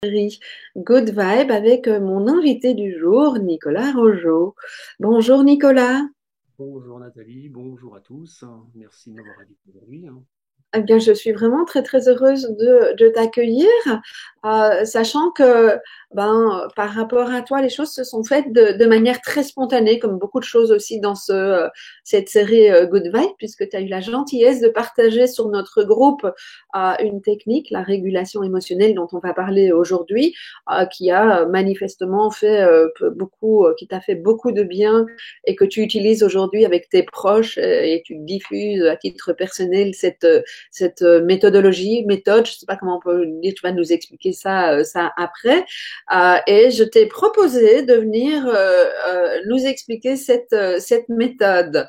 Good Vibe avec mon invité du jour, Nicolas Rojo. Bonjour Nicolas. Bonjour Nathalie, bonjour à tous. Merci de m'avoir invité aujourd'hui. Eh bien, je suis vraiment très très heureuse de t'accueillir, sachant que par rapport à toi, les choses se sont faites de manière très spontanée, comme beaucoup de choses aussi dans cette série Good Vibe, puisque tu as eu la gentillesse de partager sur notre groupe une technique, la régulation émotionnelle dont on va parler aujourd'hui, qui a manifestement fait beaucoup, qui t'a fait beaucoup de bien et que tu utilises aujourd'hui avec tes proches et tu diffuses à titre personnel cette méthode, je ne sais pas comment on peut le dire, tu vas nous expliquer ça après. Et je t'ai proposé de venir nous expliquer cette méthode.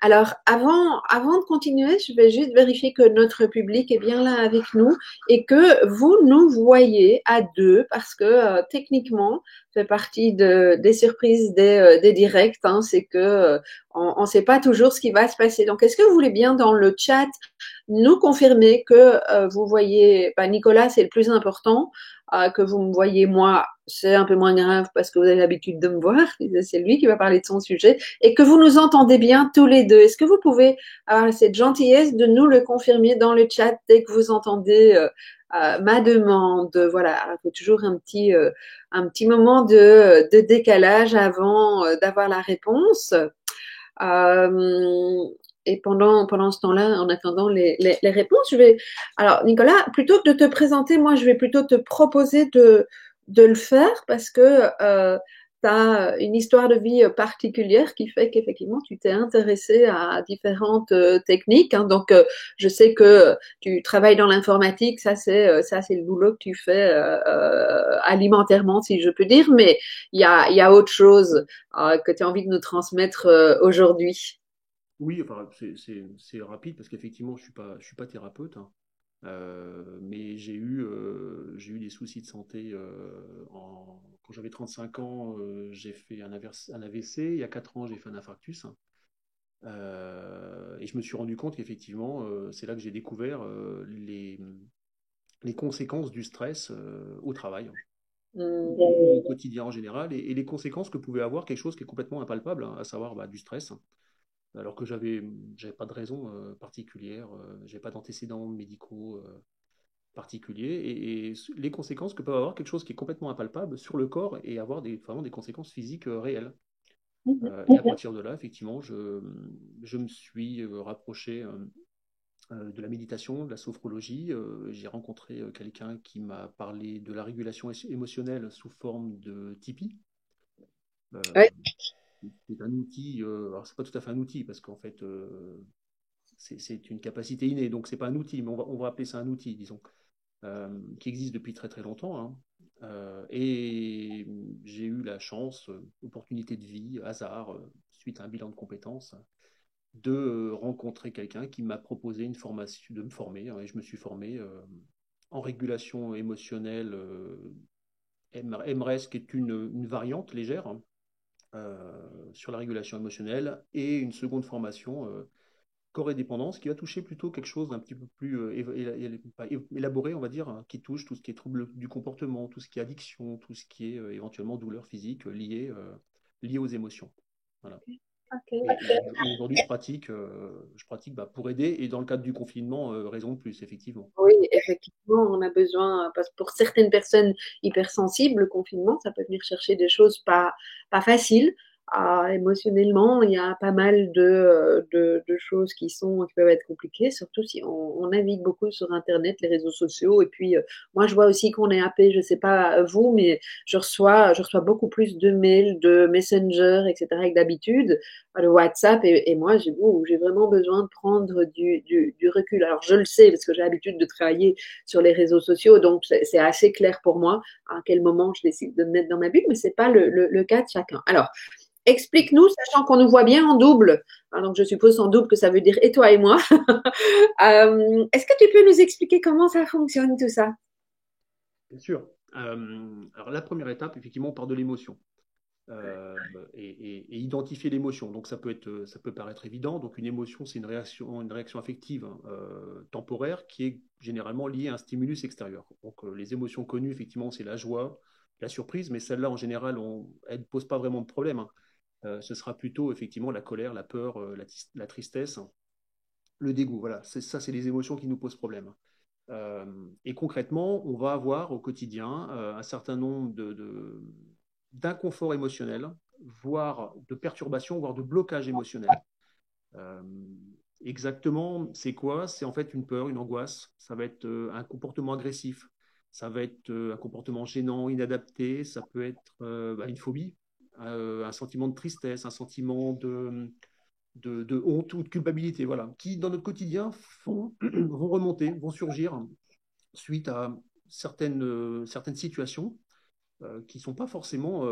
Alors, avant de continuer, je vais juste vérifier que notre public est bien là avec nous et que vous nous voyez à deux parce que techniquement, ça fait partie des surprises des directs, hein, c'est que on ne sait pas toujours ce qui va se passer. Donc, est-ce que vous voulez bien dans le chat nous confirmer que vous voyez, Nicolas, c'est le plus important, que vous me voyez moi, c'est un peu moins grave parce que vous avez l'habitude de me voir, c'est lui qui va parler de son sujet, et que vous nous entendez bien tous les deux. Est-ce que vous pouvez avoir cette gentillesse de nous le confirmer dans le chat dès que vous entendez ma demande? Voilà, il faut toujours un petit moment de décalage avant d'avoir la réponse. Euh, et pendant ce temps-là, en attendant les réponses, alors Nicolas, plutôt que de te présenter, moi, je vais plutôt te proposer de le faire parce que tu as une histoire de vie particulière qui fait qu'effectivement, tu t'es intéressé à différentes techniques, hein. Donc, je sais que tu travailles dans l'informatique, ça c'est le boulot que tu fais alimentairement, si je peux dire, mais il y a autre chose que tu as envie de nous transmettre aujourd'hui. Oui, enfin, c'est rapide parce qu'effectivement, je suis pas thérapeute, mais j'ai eu des soucis de santé quand j'avais 35 ans. J'ai fait un AVC. Il y a 4 ans, j'ai fait un infarctus. Et je me suis rendu compte qu'effectivement, c'est là que j'ai découvert les conséquences du stress au travail ou au quotidien en général, et les conséquences que pouvait avoir quelque chose qui est complètement impalpable, à savoir du stress, alors que j'avais pas de raison particulière, j'avais pas d'antécédents médicaux particuliers, et les conséquences que peut avoir quelque chose qui est complètement impalpable sur le corps et avoir vraiment des conséquences physiques réelles. Et à partir de là, effectivement, je me suis rapproché de la méditation, de la sophrologie. J'ai rencontré quelqu'un qui m'a parlé de la régulation émotionnelle sous forme de Tipeee. Ouais. Euh, c'est un outil, alors c'est pas tout à fait un outil parce qu'en fait c'est une capacité innée, donc c'est pas un outil, mais on va appeler ça un outil, disons, qui existe depuis très très longtemps, hein. Et j'ai eu la chance, opportunité de vie, hasard, suite à un bilan de compétences, de rencontrer quelqu'un qui m'a proposé une formation, de me former, hein, et je me suis formé en régulation émotionnelle MRES, qui est une variante légère, hein, sur la régulation émotionnelle, et une seconde formation corps et dépendance, qui va toucher plutôt quelque chose d'un petit peu plus élaboré, on va dire, hein, qui touche tout ce qui est trouble du comportement, tout ce qui est addiction, tout ce qui est éventuellement douleur physique liée aux émotions. Voilà. Ok. Et aujourd'hui, je pratique pour aider, et dans le cadre du confinement, raison de plus, effectivement. Oui, effectivement, on a besoin, parce que pour certaines personnes hypersensibles, le confinement, ça peut venir chercher des choses pas faciles. Émotionnellement, il y a pas mal de choses qui peuvent être compliquées, surtout si on navigue beaucoup sur Internet, les réseaux sociaux. Et puis, moi, je vois aussi qu'on est happé, je ne sais pas vous, mais je reçois beaucoup plus de mails, de Messenger, etc., que d'habitude, le WhatsApp, et moi, j'ai vraiment besoin de prendre du recul. Alors, je le sais parce que j'ai l'habitude de travailler sur les réseaux sociaux, donc c'est assez clair pour moi à quel moment je décide de me mettre dans ma bulle, mais c'est pas le cas de chacun. Alors, explique-nous, sachant qu'on nous voit bien en double, hein, donc je suppose en double que ça veut dire et toi et moi. Est-ce que tu peux nous expliquer comment ça fonctionne tout ça? Bien sûr. Alors la première étape, effectivement, on part de l'émotion. et identifier l'émotion. Donc ça peut paraître évident. Donc une émotion, c'est une réaction affective temporaire qui est généralement liée à un stimulus extérieur. Donc les émotions connues, effectivement, c'est la joie, la surprise, mais celle-là, en général, elle ne pose pas vraiment de problème, hein. Ce sera plutôt effectivement la colère, la peur, la tristesse, le dégoût. Voilà, c'est les émotions qui nous posent problème. Et concrètement, on va avoir au quotidien un certain nombre d'inconforts émotionnels, voire de perturbations, voire de blocages émotionnels. Euh, Exactement, c'est quoi? C'est en fait une peur, une angoisse. Ça va être un comportement agressif. Ça va être un comportement gênant, inadapté. Ça peut être une phobie, un sentiment de tristesse, un sentiment de honte ou de culpabilité, voilà, qui dans notre quotidien vont remonter, vont surgir suite à certaines situations qui ne sont pas forcément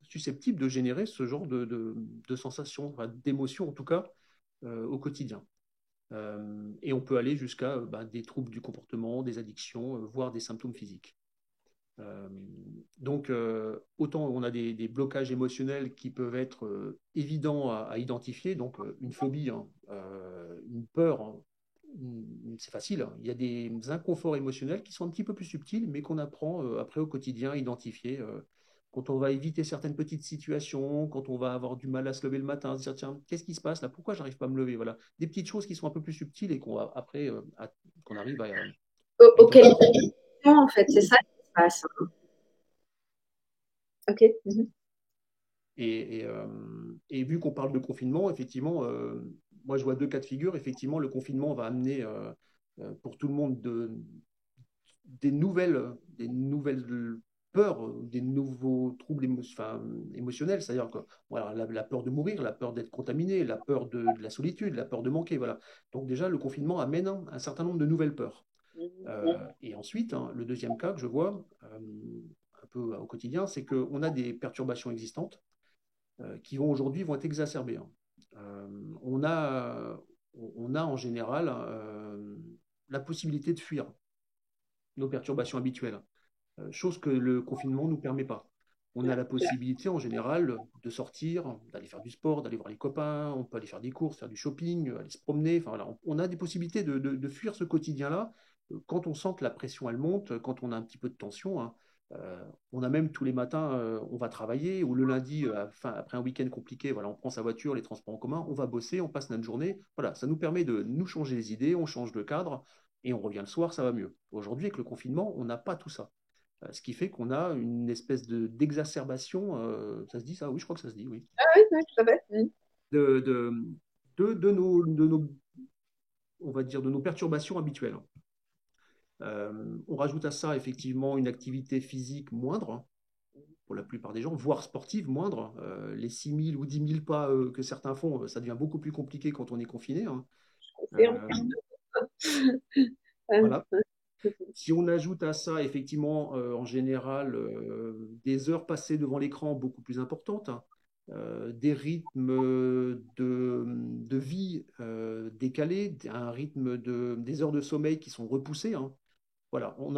susceptibles de générer ce genre de sensations, enfin, d'émotions en tout cas, au quotidien. Et on peut aller jusqu'à des troubles du comportement, des addictions, voire des symptômes physiques. Euh, donc, autant on a des blocages émotionnels qui peuvent être évidents à identifier, donc une phobie, hein, une peur, hein, c'est facile, hein. Il y a des inconforts émotionnels qui sont un petit peu plus subtils, mais qu'on apprend après au quotidien à identifier. Quand on va éviter certaines petites situations, quand on va avoir du mal à se lever le matin, à se dire tiens, qu'est-ce qui se passe là? Pourquoi j'arrive pas à me lever? Voilà, des petites choses qui sont un peu plus subtiles et qu'on va après qu'on arrive à Auquel identifier. en fait, c'est ça qui se passe. Ok. Mhm. Et vu qu'on parle de confinement, effectivement, moi je vois deux cas de figure. Effectivement, le confinement va amener pour tout le monde des nouvelles peurs, des nouveaux troubles émotionnels. C'est-à-dire que voilà, la peur de mourir, la peur d'être contaminé, la peur de la solitude, la peur de manquer. Voilà. Donc déjà, le confinement amène un certain nombre de nouvelles peurs. Et ensuite, hein, le deuxième cas que je vois un peu au quotidien, c'est qu'on a des perturbations existantes qui vont être exacerbés, hein. Euh, on a, on a en général la possibilité de fuir nos perturbations habituelles, chose que le confinement ne nous permet pas. On a la possibilité en général de sortir, d'aller faire du sport, d'aller voir les copains, on peut aller faire des courses, faire du shopping, aller se promener. Enfin, voilà, on a des possibilités de fuir ce quotidien-là quand on sent que la pression elle monte, quand on a un petit peu de tension, hein. On a même tous les matins, on va travailler, ou le lundi, après un week-end compliqué, voilà, on prend sa voiture, les transports en commun, on va bosser, on passe notre journée. Voilà, ça nous permet de nous changer les idées, on change de cadre et on revient le soir, ça va mieux. Aujourd'hui, avec le confinement, on n'a pas tout ça. Ce qui fait qu'on a une espèce d'exacerbation, ça se dit ça? Oui, je crois que ça se dit, oui, Ah oui, oui, tout à fait. Mhm. de, de, on va dire, de nos perturbations habituelles. On rajoute à ça effectivement une activité physique moindre pour la plupart des gens, voire sportive moindre. Les 6 000 ou 10 000 pas que certains font, ça devient beaucoup plus compliqué quand on est confiné, hein. C'est- Euh, euh, voilà. Si on ajoute à ça, effectivement, en général, des heures passées devant l'écran beaucoup plus importantes, hein, des rythmes de vie décalés, un rythme des heures de sommeil qui sont repoussées, hein. Voilà, on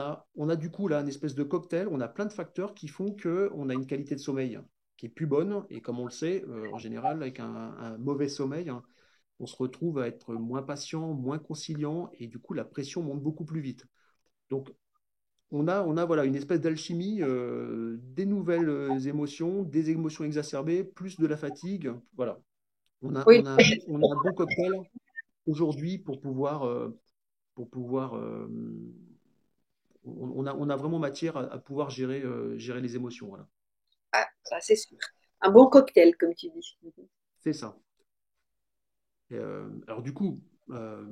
a du coup là une espèce de cocktail, on a plein de facteurs qui font qu'on a une qualité de sommeil qui est plus bonne, et comme on le sait, en général, avec un mauvais sommeil, hein, on se retrouve à être moins patient, moins conciliant, et du coup, la pression monte beaucoup plus vite. Donc, on a voilà, une espèce d'alchimie, des nouvelles émotions, des émotions exacerbées, plus de la fatigue. Voilà. On a, Oui, on a, on a un bon cocktail aujourd'hui pour pouvoir on a vraiment matière à pouvoir gérer les émotions. Voilà. ah, ça c'est sûr. Un bon cocktail, comme tu dis. C'est ça. Alors du coup, là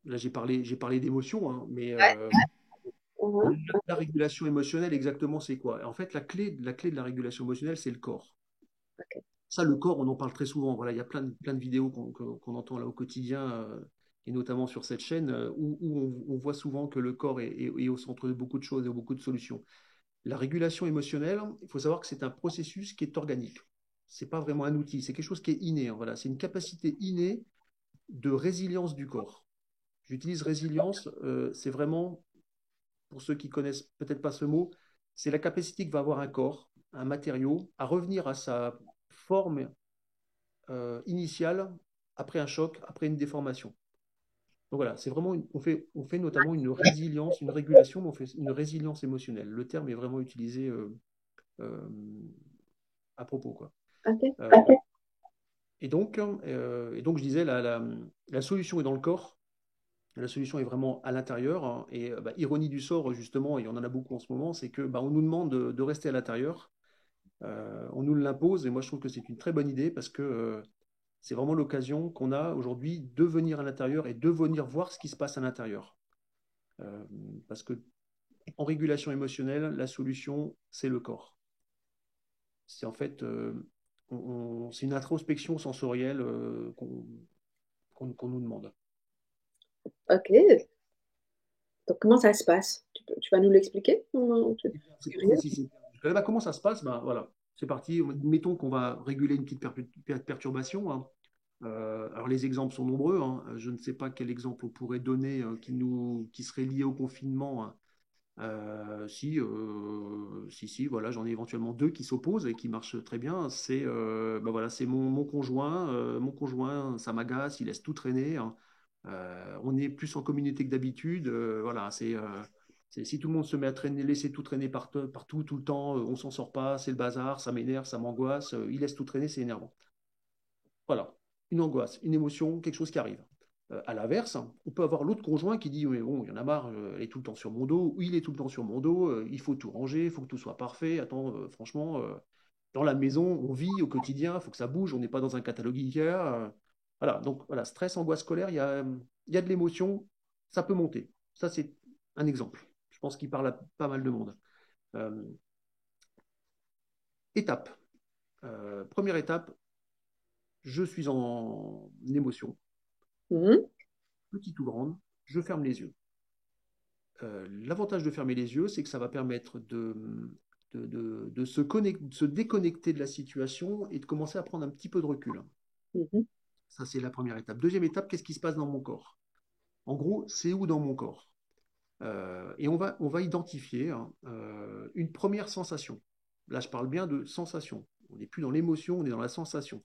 j'ai parlé d'émotions, hein, mais Ouais. Mhm. la régulation émotionnelle, exactement, c'est quoi? En fait, la clé de la régulation émotionnelle, c'est le corps. Ok. Ça, le corps, on en parle très souvent. Voilà, il y a plein de vidéos qu'on entend là au quotidien, et notamment sur cette chaîne, où on voit souvent que le corps est au centre de beaucoup de choses et de beaucoup de solutions. La régulation émotionnelle, il faut savoir que c'est un processus qui est organique. C'est pas vraiment un outil, c'est quelque chose qui est inné, hein. Voilà, c'est une capacité innée de résilience du corps. J'utilise résilience, c'est vraiment, pour ceux qui connaissent peut-être pas ce mot, c'est la capacité que va avoir un corps un matériau à revenir à sa forme initiale après un choc, après une déformation. Donc voilà, c'est vraiment, on fait notamment une résilience, une régulation, mais on fait une résilience émotionnelle. Le terme est vraiment utilisé euh, à propos, quoi. Ok. Euh, et donc, je disais, la solution est dans le corps. La solution est vraiment à l'intérieur, hein. Et bah, ironie du sort, justement, et on en a beaucoup en ce moment, c'est que bah, on nous demande de rester à l'intérieur. On nous l'impose, et moi je trouve que c'est une très bonne idée parce que c'est vraiment l'occasion qu'on a aujourd'hui de venir à l'intérieur et de venir voir ce qui se passe à l'intérieur. Euh, Parce que en régulation émotionnelle, la solution, c'est le corps. C'est en fait, c'est une introspection sensorielle qu'on nous demande. Ok. Donc, comment ça se passe? Tu vas nous l'expliquer? Je suis curieuse. Bah, comment ça se passe? Bah, voilà, c'est parti. Mettons qu'on va réguler une petite perturbation, hein. Alors les exemples sont nombreux, hein. Je ne sais pas quel exemple on pourrait donner qui serait lié au confinement, hein. Si, voilà, j'en ai éventuellement deux qui s'opposent et qui marchent très bien. Bah voilà, c'est mon conjoint. Mon conjoint, ça m'agace, il laisse tout traîner, hein. On est plus en communauté que d'habitude. Voilà, si tout le monde se met à traîner, laisser tout traîner partout, tout le temps, on s'en sort pas, c'est le bazar, ça m'énerve, ça m'angoisse. Il laisse tout traîner, c'est énervant. Voilà, une angoisse, une émotion, quelque chose qui arrive. À l'inverse, on peut avoir l'autre conjoint qui dit, oui, bon, il y en a marre, elle est tout le temps sur mon dos, ou il est tout le temps sur mon dos, il faut tout ranger, il faut que tout soit parfait. Attends, franchement, dans la maison, on vit au quotidien, il faut que ça bouge, on n'est pas dans un catalogue Ikea. Voilà, donc voilà, stress, angoisse, colère, il y a de l'émotion, ça peut monter. Ça, c'est un exemple. Je pense qu'il parle à pas mal de monde. Euh, Étape. Première étape, je suis en émotion, Mhm. petite ou grande, je ferme les yeux. L'avantage de fermer les yeux, c'est que ça va permettre de se déconnecter de la situation et de commencer à prendre un petit peu de recul. Mhm. Ça, c'est la première étape. Deuxième étape, qu'est-ce qui se passe dans mon corps? En gros, c'est où dans mon corps? Et on va identifier, hein, une première sensation. Là, je parle bien de sensation. On n'est plus dans l'émotion, on est dans la sensation.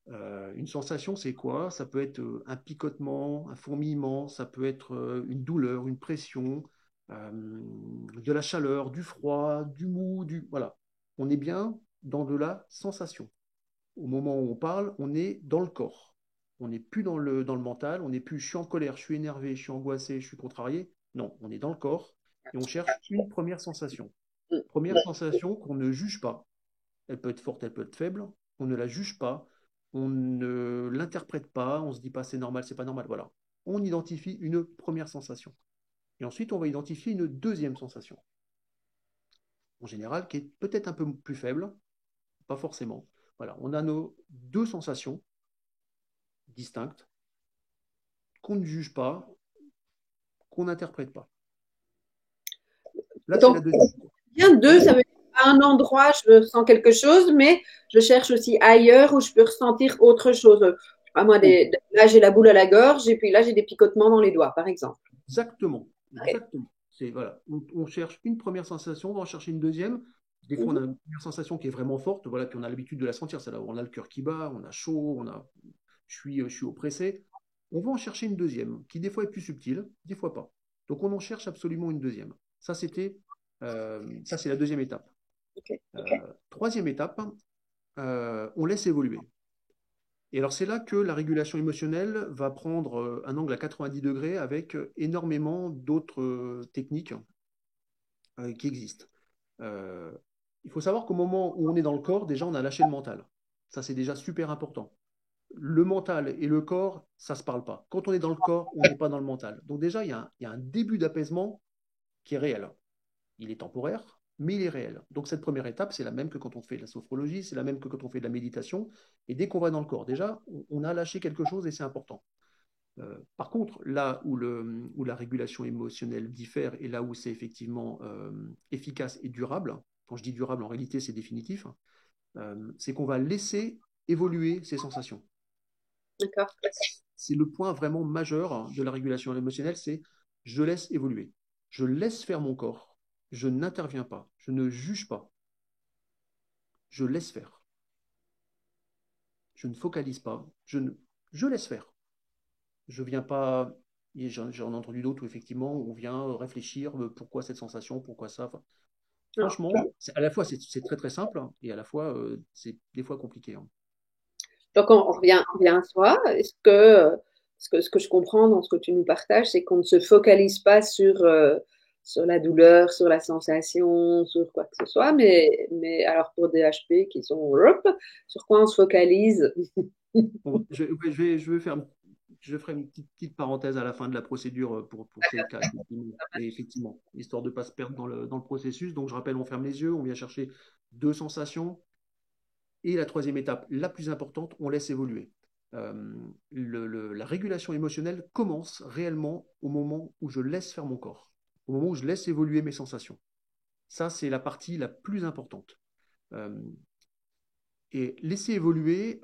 Une sensation, c'est quoi? Ça peut être un picotement, un fourmillement, ça peut être une douleur, une pression, de la chaleur, du froid, du mou, voilà. On est bien dans de la sensation. Au moment où on parle, on est dans le corps. On n'est plus dans le mental, on n'est plus je suis en colère, je suis énervé, je suis angoissé, je suis contrarié. Non, on est dans le corps et on cherche une première sensation. Première sensation qu'on ne juge pas. Elle peut être forte, elle peut être faible. On ne la juge pas, on ne l'interprète pas, on se dit pas c'est normal, c'est pas normal. Voilà. On identifie une première sensation. Et ensuite, on va identifier une deuxième sensation, en général, qui est peut-être un peu plus faible, pas forcément. Voilà, on a nos deux sensations distinctes qu'on ne juge pas, qu'on n'interprète pas. Là, c'est la Donc, deuxième. bien deux, Oui, ça veut dire à un endroit, je ressens quelque chose, mais je cherche aussi ailleurs où je peux ressentir autre chose. Je sais pas moi, là, j'ai la boule à la gorge et puis là, j'ai des picotements dans les doigts, par exemple. exactement. Ok. Exactement. Voilà, on cherche une première sensation, on va en chercher une deuxième. Des fois, on Mhm. a une première sensation qui est vraiment forte, voilà, puis on a l'habitude de la sentir. C'est là où on a le cœur qui bat, on a chaud, je suis oppressé. On va en chercher une deuxième, qui des fois est plus subtile, des fois pas. Donc on en cherche absolument une deuxième. Ça c'est la deuxième étape. Ok. Troisième étape, on laisse évoluer. Et alors c'est là que la régulation émotionnelle va prendre un angle à 90 degrés avec énormément d'autres techniques qui existent. Euh, il faut savoir qu'au moment où on est dans le corps, déjà on a lâché le mental. Ça c'est déjà super important. Le mental et le corps, ça ne se parle pas. Quand on est dans le corps, on n'est pas dans le mental. Donc déjà, il y a un début d'apaisement qui est réel. Il est temporaire, mais il est réel. Donc cette première étape, c'est la même que quand on fait de la sophrologie, c'est la même que quand on fait de la méditation. Et dès qu'on va dans le corps, déjà, on a lâché quelque chose et c'est important. Par contre, là où la régulation émotionnelle diffère et là où c'est effectivement efficace et durable, quand je dis durable, en réalité, c'est définitif, c'est qu'on va laisser évoluer ces sensations. D'accord. C'est le point vraiment majeur de la régulation émotionnelle, c'est je laisse évoluer. Je laisse faire mon corps. Je n'interviens pas. Je ne juge pas. je laisse faire. Je ne focalise pas, je laisse faire. Je viens pas, j'en ai entendu d'autres où effectivement on vient réfléchir pourquoi cette sensation, pourquoi ça. Enfin, Alors, franchement, à la fois c'est très très simple hein, et à la fois c'est des fois compliqué. Hein. donc, on revient à soi. Est-ce que, ce que je comprends dans ce que tu nous partages, c'est qu'on ne se focalise pas sur la douleur, sur la sensation, sur quoi que ce soit, mais alors pour des HP qui sont, hop, sur quoi on se focalise? Je ferai une petite parenthèse à la fin de la procédure pour ces cas, effectivement. Et effectivement, histoire de ne pas se perdre dans le processus. Donc, je rappelle, on ferme les yeux, on vient chercher deux sensations. Et la troisième étape, la plus importante, on laisse évoluer. La régulation émotionnelle commence réellement au moment où je laisse faire mon corps, au moment où je laisse évoluer mes sensations. Ça, c'est la partie la plus importante. Euh, et laisser évoluer,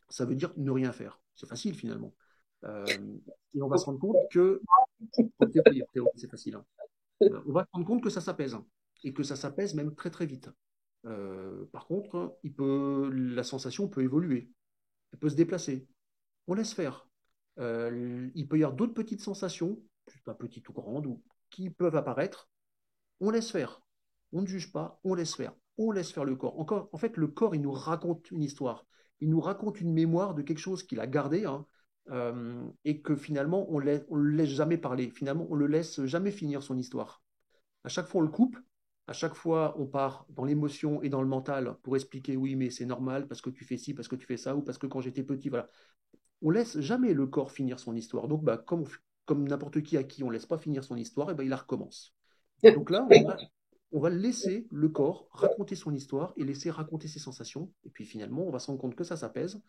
ça veut dire ne rien faire. C'est facile finalement. Euh, et on va se rendre compte que, en théorie, c'est facile. Hein. On va se rendre compte que ça s'apaise hein, et que ça s'apaise même très très vite. Par contre, la sensation peut évoluer, elle peut se déplacer. On laisse faire. Il peut y avoir d'autres petites sensations, pas petites ou grandes, qui peuvent apparaître. On laisse faire. On ne juge pas, on laisse faire. On laisse faire le corps. Encore, en fait, le corps, il nous raconte une histoire. Il nous raconte une mémoire de quelque chose qu'il a gardé hein, et que finalement, on ne le laisse jamais parler. Finalement, on ne le laisse jamais finir son histoire. À chaque fois, on le coupe. À chaque fois, on part dans l'émotion et dans le mental pour expliquer oui, mais c'est normal parce que tu fais ci, parce que tu fais ça, ou parce que quand j'étais petit, voilà. On laisse jamais le corps finir son histoire. Donc, bah, comme n'importe qui à qui on laisse pas finir son histoire, et ben, il la recommence. Donc là, on va laisser le corps raconter son histoire et laisser raconter ses sensations. Et puis finalement, on va se rendre compte que ça s'apaise.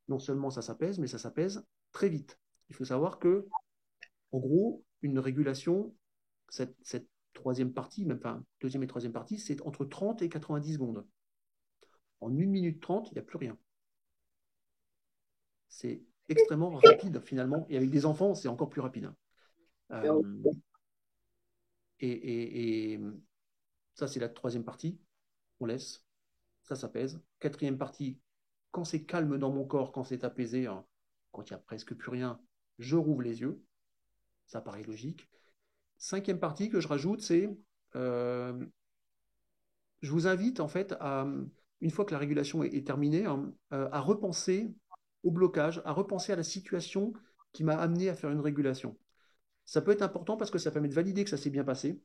Non seulement ça s'apaise, mais ça s'apaise très vite. Il faut savoir que, en gros, une régulation, cette troisième partie, même enfin, deuxième et troisième partie, c'est entre 30 et 90 secondes. En 1 minute 30, il n'y a plus rien. C'est extrêmement rapide finalement. Et avec des enfants, c'est encore plus rapide. Euh, et ça, c'est la troisième partie. On laisse. Ça s'apaise. Quatrième partie, quand c'est calme dans mon corps, quand c'est apaisé, hein, quand il n'y a presque plus rien, je rouvre les yeux. Ça paraît logique. Cinquième partie que je rajoute, c'est euh, je vous invite en fait une fois que la régulation est terminée, hein, à repenser au blocage, à repenser à la situation qui m'a amené à faire une régulation. Ça peut être important parce que ça permet de valider que ça s'est bien passé.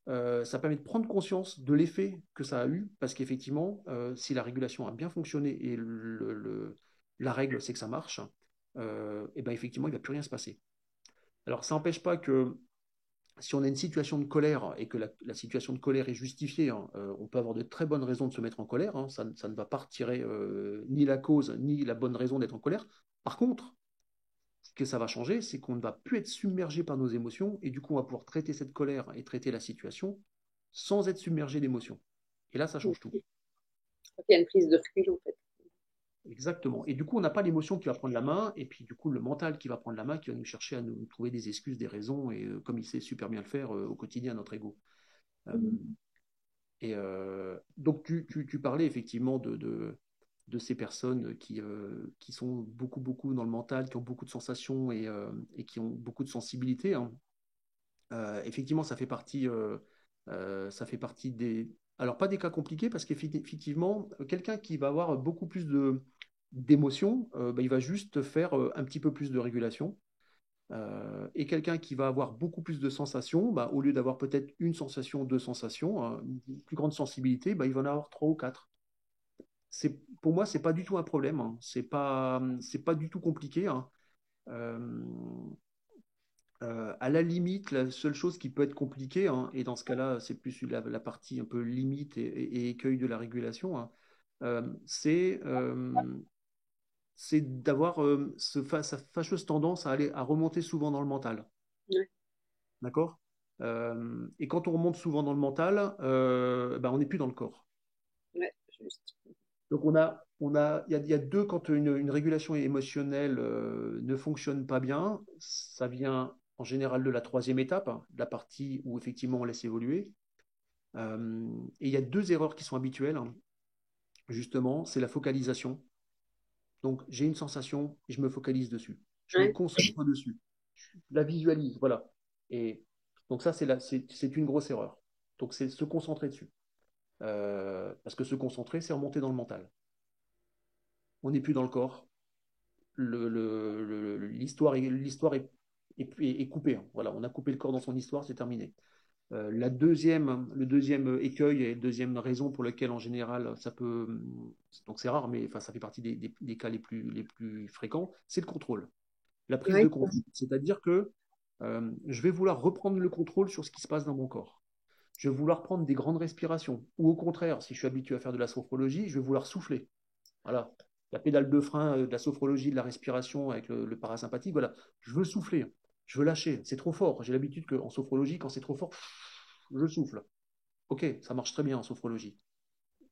Ça permet de prendre conscience de l'effet que ça a eu, parce qu'effectivement, si la régulation a bien fonctionné et la règle c'est que ça marche, et ben effectivement, il ne va plus rien se passer. Alors, ça n'empêche pas que si on a une situation de colère et que la situation de colère est justifiée, hein, on peut avoir de très bonnes raisons de se mettre en colère. Hein, ça ne va pas retirer ni la cause ni la bonne raison d'être en colère. Par contre, ce que ça va changer, c'est qu'on ne va plus être submergé par nos émotions et du coup, on va pouvoir traiter cette colère et traiter la situation sans être submergé d'émotions. Et là, ça change tout. Il y a une prise de recul, en fait. Exactement. Et du coup, on n'a pas l'émotion qui va prendre la main, et puis du coup, le mental qui va prendre la main, qui va nous chercher à nous trouver des excuses, des raisons, et comme il sait super bien le faire au quotidien, notre ego. Euh, donc, tu parlais effectivement de ces personnes qui sont beaucoup, beaucoup dans le mental, qui ont beaucoup de sensations et qui ont beaucoup de sensibilité. Hein. Effectivement, ça fait partie des. Alors, pas des cas compliqués, parce qu'effectivement, quelqu'un qui va avoir beaucoup plus d'émotions, bah, il va juste faire un petit peu plus de régulation. Et quelqu'un qui va avoir beaucoup plus de sensations, bah, au lieu d'avoir peut-être une sensation, deux sensations, hein, une plus grande sensibilité, bah, il va en avoir trois ou quatre. Pour moi, c'est pas du tout un problème. Hein. C'est pas du tout compliqué. Hein. Euh, à la limite, la seule chose qui peut être compliquée, hein, et dans ce cas-là, c'est plus la partie un peu limite et écueil de la régulation, hein, euh, c'est euh, c'est d'avoir sa fâcheuse tendance à remonter souvent dans le mental. Ouais. D'accord? Et quand on remonte souvent dans le mental, ben, on n'est plus dans le corps. Ouais, juste. Donc il y a deux, quand une régulation émotionnelle ne fonctionne pas bien, ça vient en général de la troisième étape, hein, de la partie où effectivement on laisse évoluer. Et il y a deux erreurs qui sont habituelles, hein. Justement, c'est la focalisation. Donc, j'ai une sensation et je me focalise dessus. Je me Ouais. concentre dessus. Je la visualise, voilà. Et donc ça, c'est une grosse erreur. Donc, c'est se concentrer dessus. Parce que se concentrer, c'est remonter dans le mental. On n'est plus dans le corps. L'histoire est coupée, hein. Voilà, on a coupé le corps dans son histoire, c'est terminé. Le deuxième écueil et la deuxième raison pour laquelle en général ça peut, donc c'est rare, mais enfin, ça fait partie des cas les plus fréquents, c'est le contrôle, la prise de Ouais. contrôle. C'est-à-dire que je vais vouloir reprendre le contrôle sur ce qui se passe dans mon corps. Je vais vouloir prendre des grandes respirations. Ou au contraire, si je suis habitué à faire de la sophrologie, je vais vouloir souffler. Voilà. La pédale de frein de la sophrologie, de la respiration avec le parasympathique, voilà. Je veux souffler. Je veux lâcher. C'est trop fort. J'ai l'habitude qu'en sophrologie, quand c'est trop fort, je souffle. Ok, ça marche très bien en sophrologie.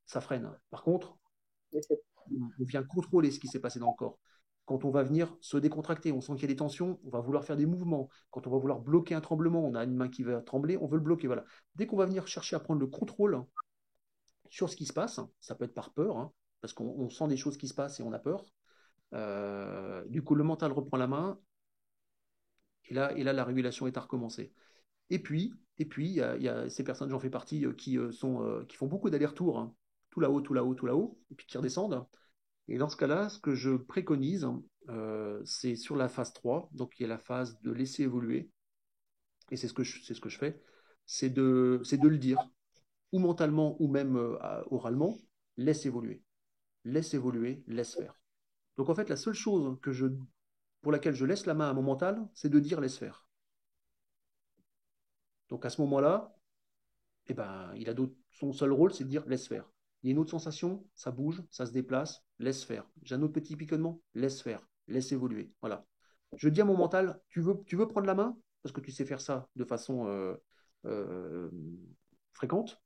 Ça freine. Par contre, on vient contrôler ce qui s'est passé dans le corps. Quand on va venir se décontracter, on sent qu'il y a des tensions, on va vouloir faire des mouvements. Quand on va vouloir bloquer un tremblement, on a une main qui va trembler, on veut le bloquer. Voilà. Dès qu'on va venir chercher à prendre le contrôle sur ce qui se passe, ça peut être par peur, hein, parce qu'on sent des choses qui se passent et on a peur. Du coup, le mental reprend la main, et là la régulation est à recommencer. Et puis il y a ces personnes, j'en fais partie, qui font beaucoup d'allers-retours, hein, tout là-haut, tout là-haut, tout là-haut, et puis qui redescendent. Et dans ce cas-là, ce que je préconise, c'est sur la phase 3, donc qui est la phase de laisser évoluer, et c'est ce que je fais, c'est de le dire, ou mentalement, ou même oralement, laisse évoluer, laisse faire. Donc en fait, la seule chose pour laquelle je laisse la main à mon mental, c'est de dire laisse faire. Donc à ce moment-là, eh ben, son seul rôle, c'est de dire laisse faire. Il y a une autre sensation, ça bouge, ça se déplace, laisse faire. J'ai un autre petit picotement, laisse faire, laisse évoluer. Voilà. Je dis à mon mental, tu veux prendre la main parce que tu sais faire ça de façon euh, fréquente.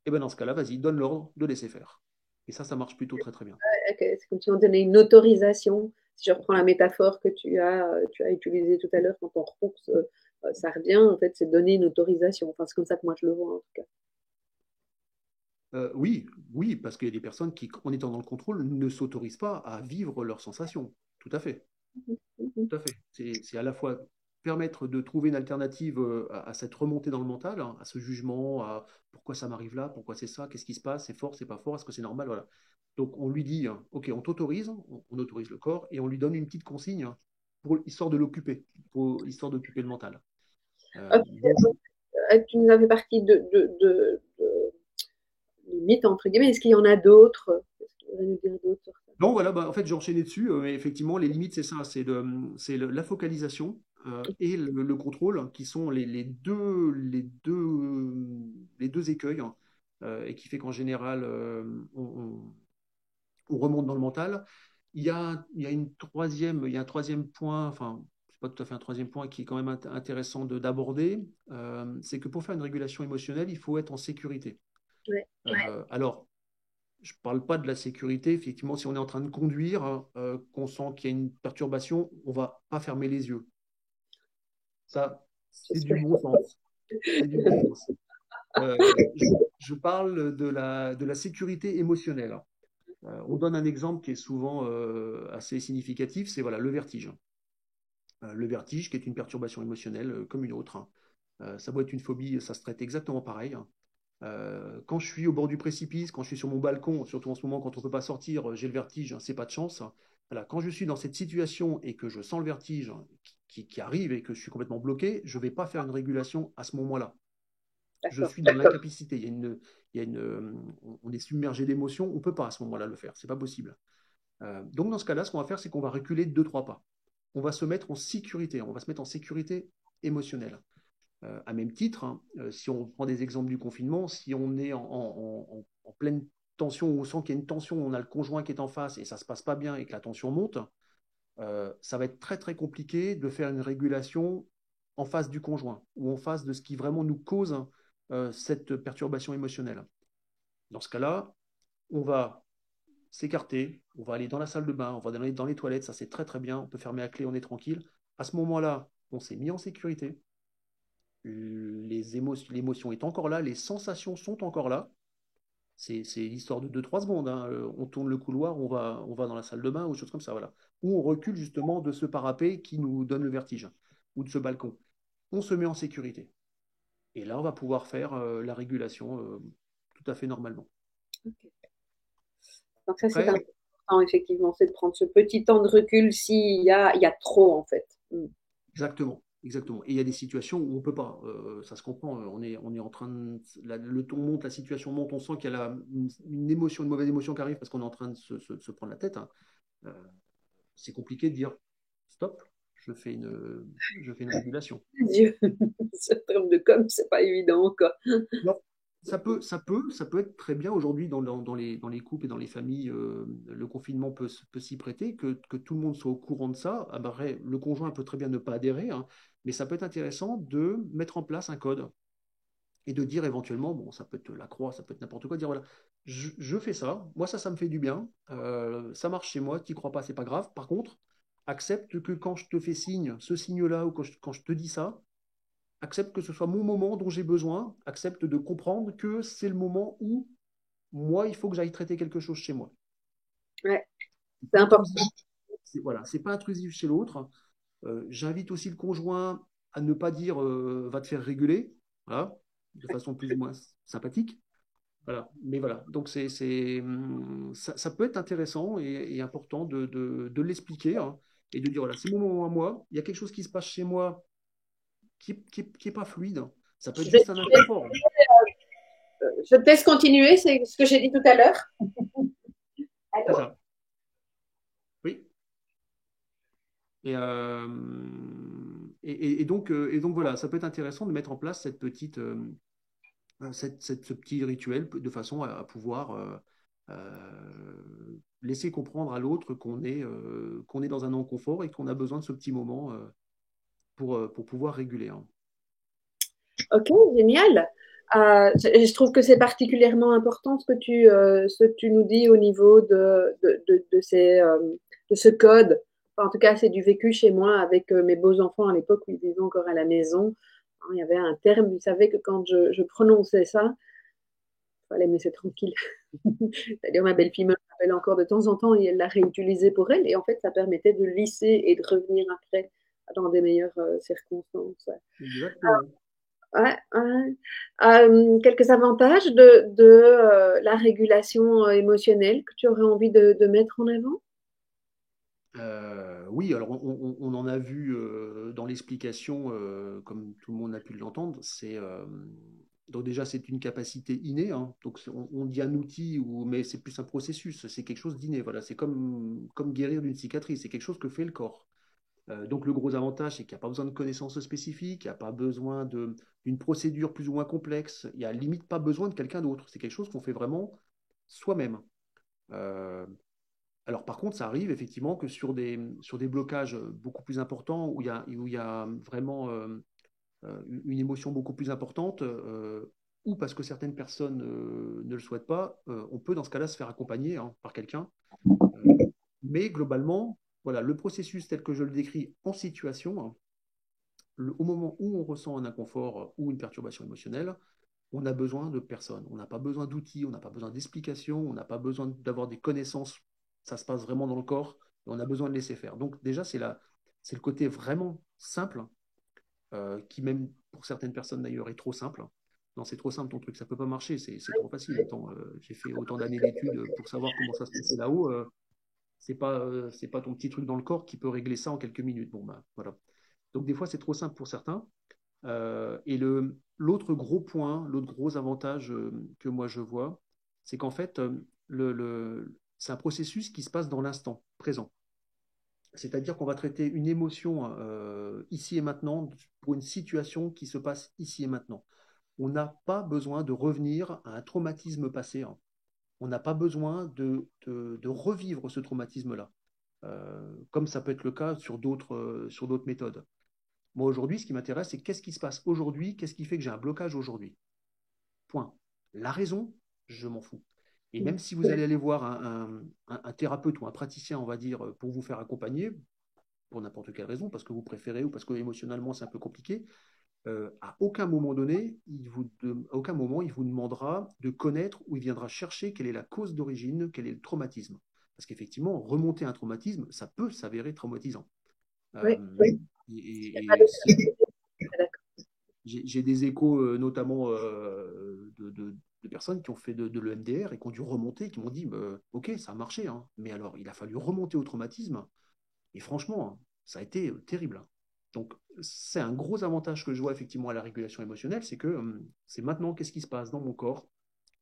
Et ben dans ce cas-là, vas-y, donne l'ordre de laisser faire. Et ça marche plutôt très très bien. Ok, c'est comme si on donnait une autorisation. Si je reprends la métaphore que tu as utilisée tout à l'heure, quand on repousse, ça revient, en fait, c'est donner une autorisation. Enfin, c'est comme ça que moi je le vois, en tout cas. Oui, oui, parce qu'il y a des personnes qui, en étant dans le contrôle, ne s'autorisent pas à vivre leurs sensations. Tout à fait. Mhm. Tout à fait. C'est à la fois permettre de trouver une alternative à cette remontée dans le mental, hein, à ce jugement, à pourquoi ça m'arrive là, pourquoi c'est ça, qu'est-ce qui se passe, c'est fort, c'est pas fort, est-ce que c'est normal, voilà. Donc on lui dit, hein, ok, on t'autorise, on autorise le corps et on lui donne une petite consigne, hein, histoire de l'occuper, histoire d'occuper le mental. Ok, Donc, donc, tu nous avais parti de mythes, entre guillemets. Est-ce qu'il y en a d'autres? Est-ce que tu voudrais nous dire d'autres sur ça? non, voilà, bah, en fait, j'ai enchaîné dessus. Mais effectivement, les limites, c'est ça, la focalisation et le contrôle, qui sont les deux écueils, hein, et qui fait qu'en général, on remonte dans le mental. Il y a un troisième point, enfin, c'est pas tout à fait un troisième point qui est quand même intéressant d'aborder, c'est que pour faire une régulation émotionnelle, il faut être en sécurité. Ouais. Alors, je ne parle pas de la sécurité. Effectivement, si on est en train de conduire, hein, qu'on sent qu'il y a une perturbation, on ne va pas fermer les yeux. Ça, c'est du J'espère. bon sens. C'est du bon sens. Je parle de la sécurité émotionnelle. On donne un exemple qui est souvent assez significatif, c'est voilà, le vertige. Le vertige, qui est une perturbation émotionnelle comme une autre, hein. Ça doit être une phobie, ça se traite exactement pareil, hein. Quand je suis au bord du précipice, quand je suis sur mon balcon, surtout en ce moment quand on ne peut pas sortir, j'ai le vertige, hein, c'est pas de chance. Voilà, quand je suis dans cette situation et que je sens le vertige, hein, qui arrive et que je suis complètement bloqué, je ne vais pas faire une régulation à ce moment-là. Je D'accord. suis dans l'incapacité. On est submergé d'émotions, on ne peut pas à ce moment-là le faire, c'est pas possible. Donc dans ce cas-là, ce qu'on va faire, c'est qu'on va reculer deux, trois pas. On va se mettre en sécurité, on va se mettre en sécurité émotionnelle. À même titre, hein, si on prend des exemples du confinement, si on est en pleine tension, ou on sent qu'il y a une tension, on a le conjoint qui est en face et ça ne se passe pas bien et que la tension monte, ça va être très très compliqué de faire une régulation en face du conjoint ou en face de ce qui vraiment nous cause cette perturbation émotionnelle. Dans ce cas-là, on va s'écarter, on va aller dans la salle de bain, on va aller dans les toilettes, ça c'est très très bien, on peut fermer à clé, on est tranquille. À ce moment-là, on s'est mis en sécurité. l'émotion est encore là, les sensations sont encore là. C'est l'histoire de 2-3 secondes, hein. On tourne le couloir, on va dans la salle de bain ou des choses comme ça, voilà. Ou on recule justement de ce parapet qui nous donne le vertige, ou de ce balcon. On se met en sécurité. Et là, on va pouvoir faire la régulation tout à fait normalement. Okay. Donc ça, c'est Après, important, effectivement, c'est de prendre ce petit temps de recul s'il y a, il y a trop, en fait. exactement. Exactement. Et il y a des situations où on ne peut pas. Ça se comprend. On est en train de. Le ton monte, la situation monte, on sent qu'il y a une émotion, une mauvaise émotion qui arrive parce qu'on est en train de se prendre la tête, hein. Euh, c'est compliqué de dire stop, je fais une régulation. Dieu, ce terme de com, c'est pas évident, quoi. Non, ça peut être très bien aujourd'hui dans les couples et dans les familles. Le confinement peut s'y prêter, que tout le monde soit au courant de ça. Ah ben, après, le conjoint peut très bien ne pas adhérer, hein, mais ça peut être intéressant de mettre en place un code et de dire éventuellement, bon, ça peut être la croix, ça peut être n'importe quoi, dire voilà, je fais ça, moi ça me fait du bien, ça marche chez moi, tu n'y crois pas, c'est pas grave. Par contre, accepte que quand je te fais signe, ce signe-là, ou quand je te dis ça, accepte que ce soit mon moment dont j'ai besoin, accepte de comprendre que c'est le moment où moi, il faut que j'aille traiter quelque chose chez moi. Ouais, C'est c'est pas important. intrusif, voilà, c'est pas intrusif chez l'autre. J'invite aussi le conjoint à ne pas dire va te faire réguler, voilà, de façon plus ou moins sympathique. Voilà. Mais voilà, donc ça peut être intéressant et important de l'expliquer, hein, et de dire voilà, c'est mon moment à moi, il y a quelque chose qui se passe chez moi qui est pas fluide. Ça peut être juste un inconfort. Je te laisse continuer, c'est ce que j'ai dit tout à l'heure. C'est Allô. ça. Oui. Et, et donc voilà, ça peut être intéressant de mettre en place ce petit rituel de façon à pouvoir laisser comprendre à l'autre qu'on est dans un inconfort et qu'on a besoin de ce petit moment pour pouvoir réguler, hein. Ok, génial. Je trouve que c'est particulièrement important ce que tu nous dis au niveau de ce code. Enfin, en tout cas, c'est du vécu chez moi avec mes beaux-enfants à l'époque où ils vivaient encore à la maison. Hein, il y avait un terme, ils savaient que quand je prononçais ça, il fallait me laisser tranquille. C'est-à-dire, ma belle-fille me rappelle encore de temps en temps et elle l'a réutilisé pour elle. Et en fait, ça permettait de lisser et de revenir après dans des meilleures circonstances. Exactement. Ouais, ouais. Quelques avantages la régulation émotionnelle que tu aurais envie de mettre en avant? Oui, alors on en a vu dans l'explication, comme tout le monde a pu l'entendre, donc déjà c'est une capacité innée, hein. Donc on dit un outil, mais c'est plus un processus, c'est quelque chose d'inné. Voilà, c'est comme guérir d'une cicatrice, c'est quelque chose que fait le corps. Donc le gros avantage, c'est qu'il n'y a pas besoin de connaissances spécifiques, il n'y a pas besoin d'une procédure plus ou moins complexe, il n'y a limite pas besoin de quelqu'un d'autre. C'est quelque chose qu'on fait vraiment soi-même. Euh, alors par contre, ça arrive effectivement que sur des blocages beaucoup plus importants, où il y a vraiment une émotion beaucoup plus importante, ou parce que certaines personnes ne le souhaitent pas, on peut dans ce cas-là se faire accompagner, hein, par quelqu'un. Euh, mais globalement, voilà, le processus tel que je le décris en situation, hein, au moment où on ressent un inconfort ou une perturbation émotionnelle, on a besoin de personne. On n'a pas besoin d'outils, on n'a pas besoin d'explications, on n'a pas besoin d'avoir des connaissances. Ça se passe vraiment dans le corps et on a besoin de laisser faire. Donc déjà, c'est le côté vraiment simple, qui même pour certaines personnes d'ailleurs est trop simple. Non, c'est trop simple ton truc, ça peut pas marcher, c'est trop facile. Attends, j'ai fait autant d'années d'études pour savoir comment ça se passait là-haut. C'est pas ton petit truc dans le corps qui peut régler ça en quelques minutes. Bon, bah, voilà. Donc des fois, c'est trop simple pour certains. Et l'autre gros point, l'autre gros avantage que moi je vois, c'est qu'en fait, c'est un processus qui se passe dans l'instant présent. C'est-à-dire qu'on va traiter une émotion ici et maintenant pour une situation qui se passe ici et maintenant. On n'a pas besoin de revenir à un traumatisme passé, hein. On n'a pas besoin de revivre ce traumatisme-là, comme ça peut être le cas sur d'autres méthodes. Moi, aujourd'hui, ce qui m'intéresse, c'est qu'est-ce qui se passe aujourd'hui, qu'est-ce qui fait que j'ai un blocage aujourd'hui. Point. La raison, je m'en fous. Et même si vous allez aller voir un thérapeute ou un praticien, on va dire, pour vous faire accompagner, pour n'importe quelle raison, parce que vous préférez ou parce que émotionnellement c'est un peu compliqué, à aucun moment donné, à aucun moment, il vous demandera de connaître ou il viendra chercher quelle est la cause d'origine, quel est le traumatisme. Parce qu'effectivement, remonter un traumatisme, ça peut s'avérer traumatisant. Euh, Oui, oui. Il y a pas et de- D'accord. j'ai des échos, notamment de personnes qui ont fait de l'EMDR et qui ont dû remonter, qui m'ont dit, OK, ça a marché, hein, mais alors il a fallu remonter au traumatisme. Et franchement, hein, ça a été terrible, hein. Donc, c'est un gros avantage que je vois effectivement à la régulation émotionnelle, c'est que c'est maintenant qu'est-ce qui se passe dans mon corps.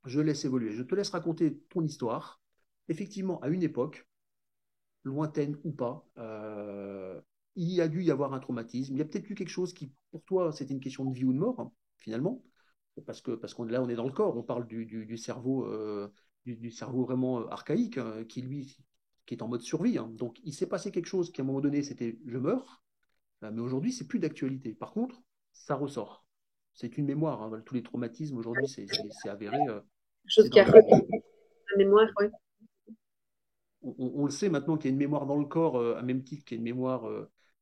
Je laisse évoluer. Je te laisse raconter ton histoire. Effectivement, à une époque, lointaine ou pas, il y a dû y avoir un traumatisme. Il y a peut-être eu quelque chose qui, pour toi, c'était une question de vie ou de mort, hein, finalement, parce qu'on là, on est dans le corps. On parle du cerveau, du cerveau vraiment archaïque, hein, qui lui, qui est en mode survie, hein. Donc, il s'est passé quelque chose qui, à un moment donné, c'était je meurs, mais aujourd'hui, c'est plus d'actualité. Par contre, ça ressort. C'est une mémoire, hein. Voilà, tous les traumatismes aujourd'hui, c'est avéré. Quelque C'est chose qui dans a retenu la mémoire, oui. on le sait maintenant qu'il y a une mémoire dans le corps, à même titre qu'il y a une mémoire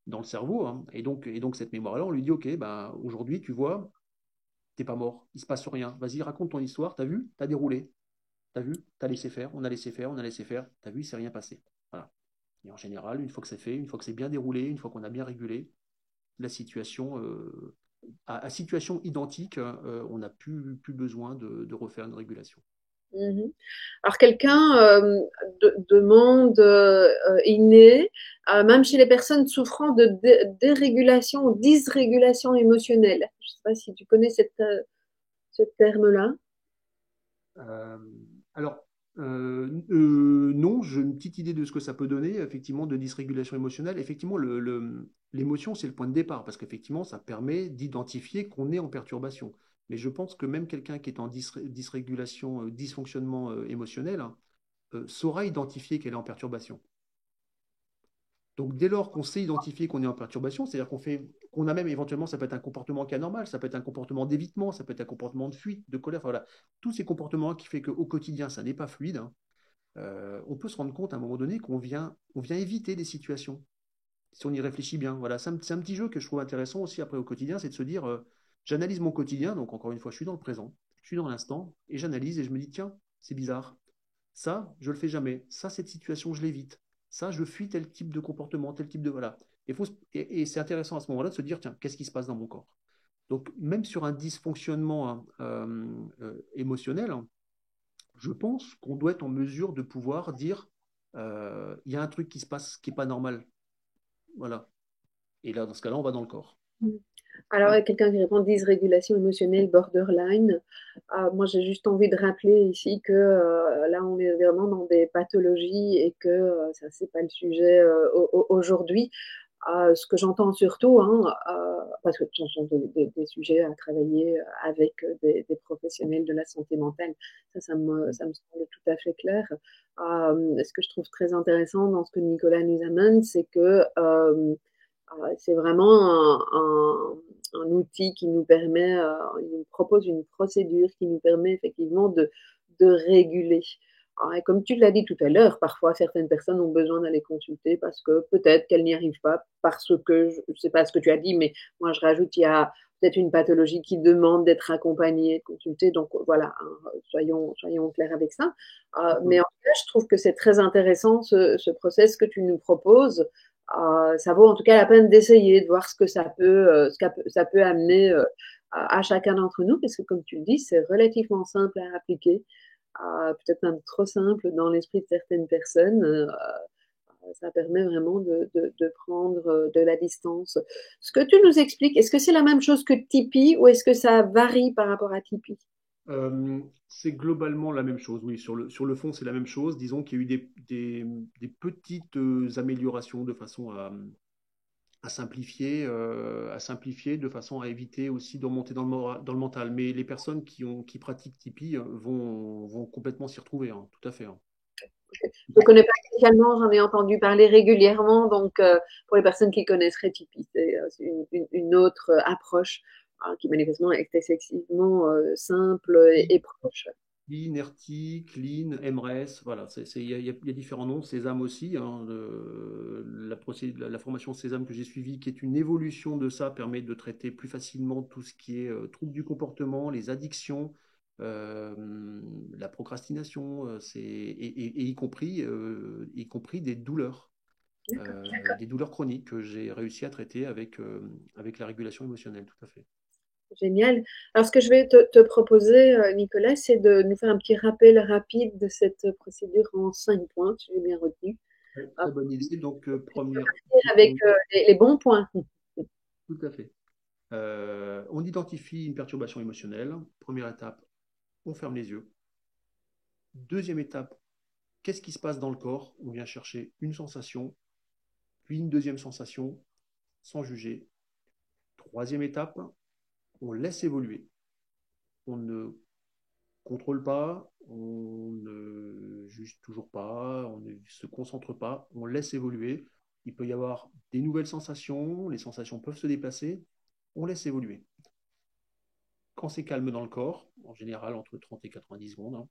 dans le cerveau, hein. Et donc cette mémoire-là, on lui dit, OK, bah, aujourd'hui, tu vois, t'es pas mort, il se passe rien. Vas-y, raconte ton histoire, t'as vu, t'as déroulé, t'as vu, t'as laissé faire, on a laissé faire, on a laissé faire, t'as vu, il s'est rien passé. Voilà. Et en général, une fois que c'est fait, une fois que c'est bien déroulé, une fois qu'on a bien régulé, la situation, à situation identique, on n'a plus besoin de refaire une régulation. Mhm. Alors quelqu'un demande innée, même chez les personnes souffrant de dérégulation ou dysrégulation émotionnelle. Je ne sais pas si tu connais ce terme-là. Euh, alors, non, j'ai une petite idée de ce que ça peut donner, effectivement, de dysrégulation émotionnelle. Effectivement, l'émotion, c'est le point de départ, parce qu'effectivement, ça permet d'identifier qu'on est en perturbation. Mais je pense que même quelqu'un qui est en dysrégulation, dysfonctionnement émotionnel, hein, saura identifier qu'elle est en perturbation. Donc, dès lors qu'on sait identifier qu'on est en perturbation, c'est-à-dire qu'on a même éventuellement, ça peut être un comportement qui est anormal, ça peut être un comportement d'évitement, ça peut être un comportement de fuite, de colère, enfin, voilà. Tous ces comportements qui font qu'au quotidien, ça n'est pas fluide, hein, on peut se rendre compte à un moment donné qu'on vient éviter des situations. Si on y réfléchit bien, voilà. C'est un petit jeu que je trouve intéressant aussi après au quotidien, c'est de se dire, j'analyse mon quotidien, donc encore une fois, je suis dans le présent, je suis dans l'instant, et j'analyse et je me dis, tiens, c'est bizarre. Ça, je le fais jamais. Ça, cette situation, je l'évite. Ça, je fuis tel type de comportement, tel type de... Voilà. Et c'est intéressant à ce moment-là de se dire, tiens, qu'est-ce qui se passe dans mon corps? Donc, même sur un dysfonctionnement, hein, émotionnel, hein, je pense qu'on doit être en mesure de pouvoir dire, il y a un truc qui se passe qui n'est pas normal. Voilà. Et là, dans ce cas-là, on va dans le corps. Mm. Alors, il y a quelqu'un qui répond dysrégulation émotionnelle borderline. Moi, j'ai juste envie de rappeler ici que là, on est vraiment dans des pathologies et que ça, c'est pas le sujet aujourd'hui. Ce que j'entends surtout, hein, parce que ce sont des sujets à travailler avec des professionnels de la santé mentale, ça me semble tout à fait clair. Ce que je trouve très intéressant dans ce que Nicolas nous amène, c'est que c'est vraiment un outil qui nous permet, il nous propose une procédure qui nous permet effectivement de réguler. Alors, et comme tu l'as dit tout à l'heure, parfois certaines personnes ont besoin d'aller consulter parce que peut-être qu'elles n'y arrivent pas, parce que, je ne sais pas ce que tu as dit, mais moi je rajoute, il y a peut-être une pathologie qui demande d'être accompagnée, de consulter. Donc voilà, hein, soyons clairs avec ça. Mais en tout cas, je trouve que c'est très intéressant ce process que tu nous proposes. Ça vaut en tout cas la peine d'essayer, de voir ce que ça peut amener à chacun d'entre nous, parce que comme tu le dis, c'est relativement simple à appliquer, peut-être même trop simple dans l'esprit de certaines personnes. Ça permet vraiment de prendre de la distance. Ce que tu nous expliques, est-ce que c'est la même chose que Tipeee ou est-ce que ça varie par rapport à Tipeee? C'est globalement la même chose, oui. Sur le fond, c'est la même chose. Disons qu'il y a eu des petites améliorations de façon à simplifier, de façon à éviter aussi de remonter dans le mental. Mais les personnes qui pratiquent Tipeee vont complètement s'y retrouver, hein, tout à fait, hein. Je ne connais pas spécialement, j'en ai entendu parler régulièrement, donc pour les personnes qui connaisseraient Tipeee, c'est une autre approche qui manifestement est excessivement simple et proche. Lean, RT, Clean, MRES, voilà, il y a différents noms. Sésame aussi, hein, la formation Sésame que j'ai suivie, qui est une évolution de ça, permet de traiter plus facilement tout ce qui est troubles du comportement, les addictions, la procrastination, et y compris des douleurs chroniques que j'ai réussi à traiter avec la régulation émotionnelle, tout à fait. Génial. Alors, ce que je vais te proposer, Nicolas, c'est de nous faire un petit rappel rapide de cette procédure en 5 points, si j'ai bien retenu. Ouais, Ah, très bonne idée. Donc, avec les bons points. tout à fait. On identifie une perturbation émotionnelle. Première étape, on ferme les yeux. Deuxième étape, qu'est-ce qui se passe dans le corps? On vient chercher une sensation, puis une deuxième sensation, sans juger. Troisième étape, on laisse évoluer. On ne contrôle pas, on ne juge toujours pas, on ne se concentre pas, on laisse évoluer. Il peut y avoir des nouvelles sensations, les sensations peuvent se déplacer, on laisse évoluer. Quand c'est calme dans le corps, en général entre 30 et 90 secondes, hein,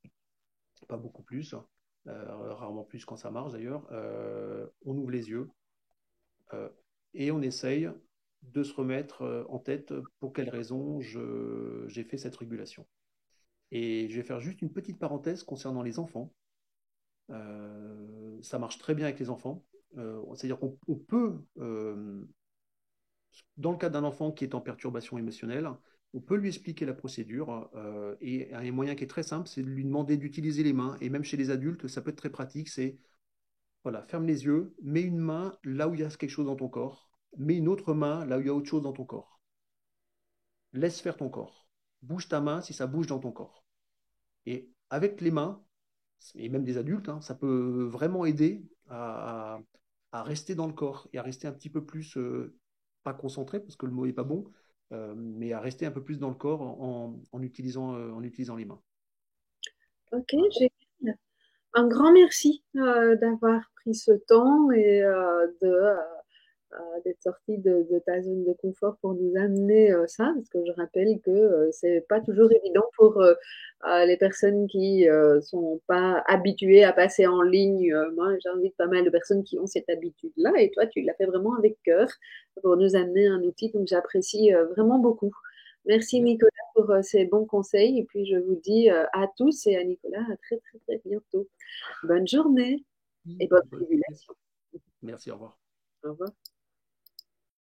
pas beaucoup plus, rarement plus quand ça marche d'ailleurs, on ouvre les yeux euh, et on essaye de se remettre en tête pour quelles raisons j'ai fait cette régulation. Et je vais faire juste une petite parenthèse concernant les enfants. Ça marche très bien avec les enfants. C'est-à-dire qu'on peut, dans le cas d'un enfant qui est en perturbation émotionnelle, on peut lui expliquer la procédure et un moyen qui est très simple, c'est de lui demander d'utiliser les mains. Et même chez les adultes, ça peut être très pratique. C'est, voilà, ferme les yeux, mets une main là où il y a quelque chose dans ton corps, mets une autre main là où il y a autre chose dans ton corps. Laisse faire ton corps. Bouge ta main si ça bouge dans ton corps. Et avec les mains, et même des adultes, hein, ça peut vraiment aider à rester dans le corps et à rester un petit peu plus, pas concentré, parce que le mot n'est pas bon, mais à rester un peu plus dans le corps en utilisant les mains. Ok, Voilà. génial. Un grand merci d'avoir pris ce temps et d'être sorti de ta zone de confort pour nous amener ça, parce que je rappelle que c'est pas toujours évident pour les personnes qui sont pas habituées à passer en ligne. Moi, j'invite pas mal de personnes qui ont cette habitude-là, et toi, tu l'as fait vraiment avec cœur pour nous amener un outil, donc j'apprécie vraiment beaucoup. Merci Merci. Nicolas pour ces bons conseils, et puis je vous dis à tous et à Nicolas à très très très bientôt. Bonne journée et bonne régulation. Merci, au revoir. Au revoir.